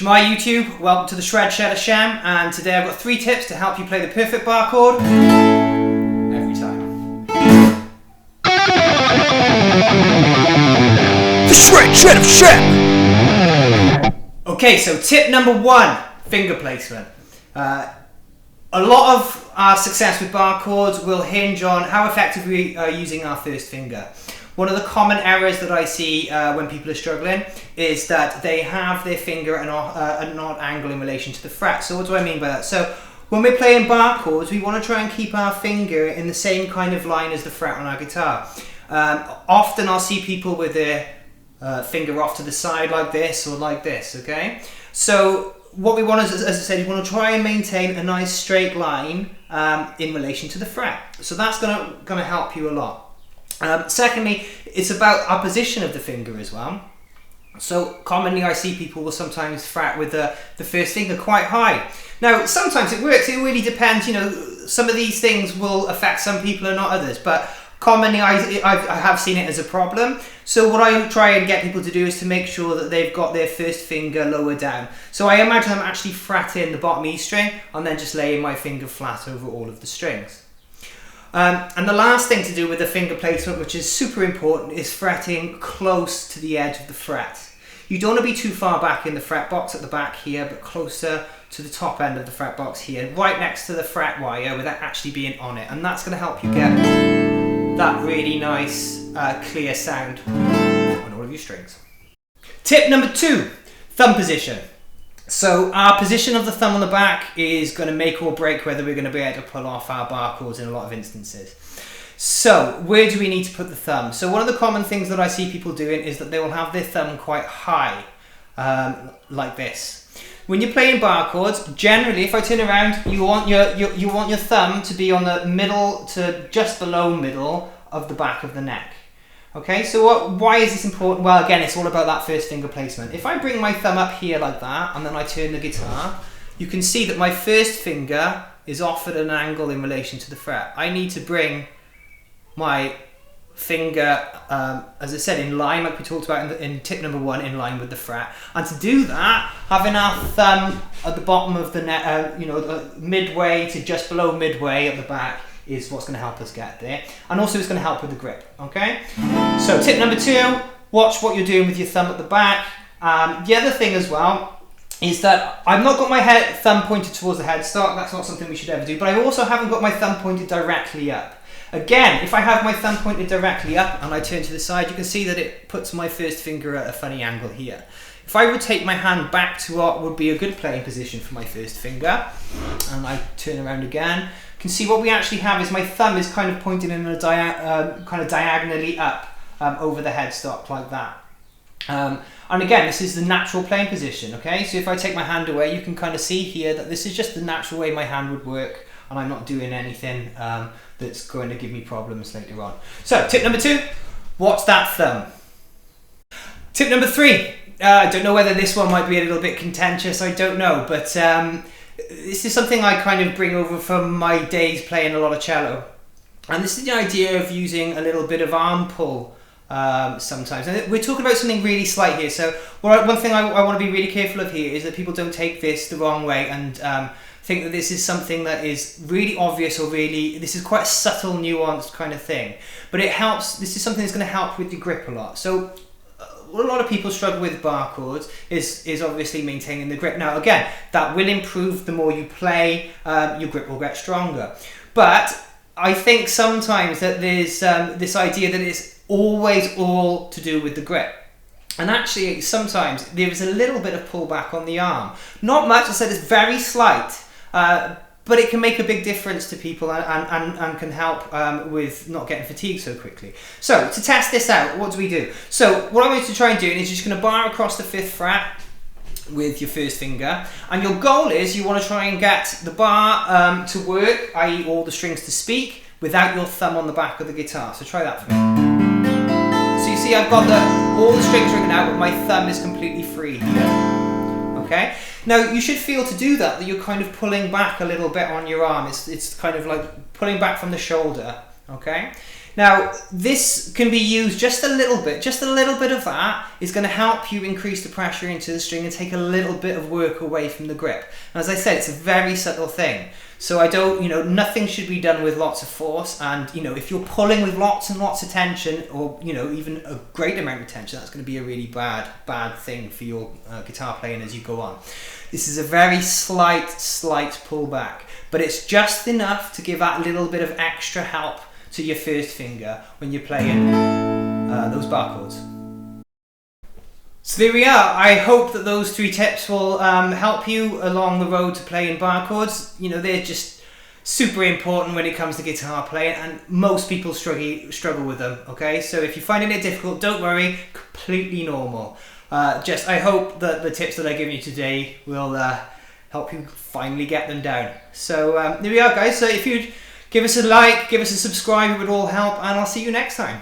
Shema YouTube, welcome to the Shred Shed Hashem, and today I've got 3 tips to help you play the perfect bar chord every time. The Shred Shed of Hashem! Okay, so tip number 1, finger placement. A lot of our success with bar chords will hinge on how effective we are using our first finger. One of the common errors that I see when people are struggling is that they have their finger at an odd angle in relation to the fret. So what do I mean by that? So when we're playing bar chords, we want to try and keep our finger in the same kind of line as the fret on our guitar. Often I'll see people with their finger off to the side like this or like this, okay? So what we want is, as I said, you want to try and maintain a nice straight line in relation to the fret. So that's gonna help you a lot. Secondly, it's about our position of the finger as well. So commonly I see people will sometimes fret with the first finger quite high. Now sometimes it works, it really depends, you know, some of these things will affect some people and not others, but commonly I have seen it as a problem. So what I try and get people to do is to make sure that they've got their first finger lower down. So I imagine I'm actually fretting the bottom E string and then just laying my finger flat over all of the strings. And the last thing to do with the finger placement, which is super important, is fretting close to the edge of the fret. You don't want to be too far back in the fret box at the back here, but closer to the top end of the fret box here, right next to the fret wire without actually being on it. And that's going to help you get that really nice, clear sound on all of your strings. Tip number 2, thumb position. So our position of the thumb on the back is going to make or break whether we're going to be able to pull off our bar chords in a lot of instances. So where do we need to put the thumb? So one of the common things that I see people doing is that they will have their thumb quite high, like this. When you're playing bar chords, generally, if I turn around, you want your thumb to be on the middle to just below middle of the back of the neck. Okay, so why is this important? Well, again, it's all about that first finger placement. If I bring my thumb up here like that, and then I turn the guitar, you can see that my first finger is off at an angle in relation to the fret. I need to bring my finger, as I said, in line, like we talked about in tip number 1, in line with the fret. And to do that, having our thumb at the bottom of the neck, midway to just below midway at the back, is what's going to help us get there, and also it's going to help with the grip. Okay, so tip number 2, watch what you're doing with your thumb at the back. The other thing as well is that I've not got my thumb pointed towards the headstock. That's not something we should ever do, but I also haven't got my thumb pointed directly up. Again, if I have my thumb pointed directly up and I turn to the side, you can see that it puts my first finger at a funny angle here. If I rotate my hand back to what would be a good playing position for my first finger, and I turn around again, you can see what we actually have is my thumb is kind of pointing in a kind of diagonally up over the headstock like that. And again, this is the natural playing position, okay? So if I take my hand away, you can kind of see here that this is just the natural way my hand would work, and I'm not doing anything that's going to give me problems later on. So tip number 2, watch that thumb. Tip number 3, I don't know whether this one might be a little bit contentious, I don't know, but this is something I kind of bring over from my days playing a lot of cello. And this is the idea of using a little bit of arm pull sometimes. And we're talking about something really slight here, so one thing I want to be really careful of here is that people don't take this the wrong way and think that this is something that is really obvious or really, this is quite a subtle, nuanced kind of thing. But it helps, this is something that's going to help with your grip a lot. So what a lot of people struggle with bar chords is obviously maintaining the grip. Now again, that will improve the more you play, your grip will get stronger. But I think sometimes that there's this idea that it's always all to do with the grip. And actually sometimes there is a little bit of pullback on the arm. Not much, I said it's very slight, but it can make a big difference to people and can help with not getting fatigued so quickly. So to test this out, what do we do? So what I'm going to try and do is you're just going to bar across the 5th fret with your first finger, and your goal is you want to try and get the bar to work, i.e. all the strings to speak, without your thumb on the back of the guitar. So try that for me. So you see I've got all the strings ringing out, but my thumb is completely free here. Okay? Now you should feel to do that you're kind of pulling back a little bit on your arm. It's kind of like pulling back from the shoulder. Okay? Now, this can be used just a little bit of that is going to help you increase the pressure into the string and take a little bit of work away from the grip. And as I said, it's a very subtle thing. So I don't, nothing should be done with lots of force, and, if you're pulling with lots and lots of tension, or, even a great amount of tension, that's going to be a really bad thing for your guitar playing as you go on. This is a very slight pullback, but it's just enough to give that little bit of extra help to your first finger when you're playing those bar chords. So there we are. I hope that those 3 tips will help you along the road to playing bar chords. They're just super important when it comes to guitar playing, and most people struggle with them. Okay, so if you're finding it difficult, don't worry, completely normal. I hope that the tips that I've given you today will help you finally get them down. So there we are, guys. So if you'd give us a like, give us a subscribe, it would all help, and I'll see you next time.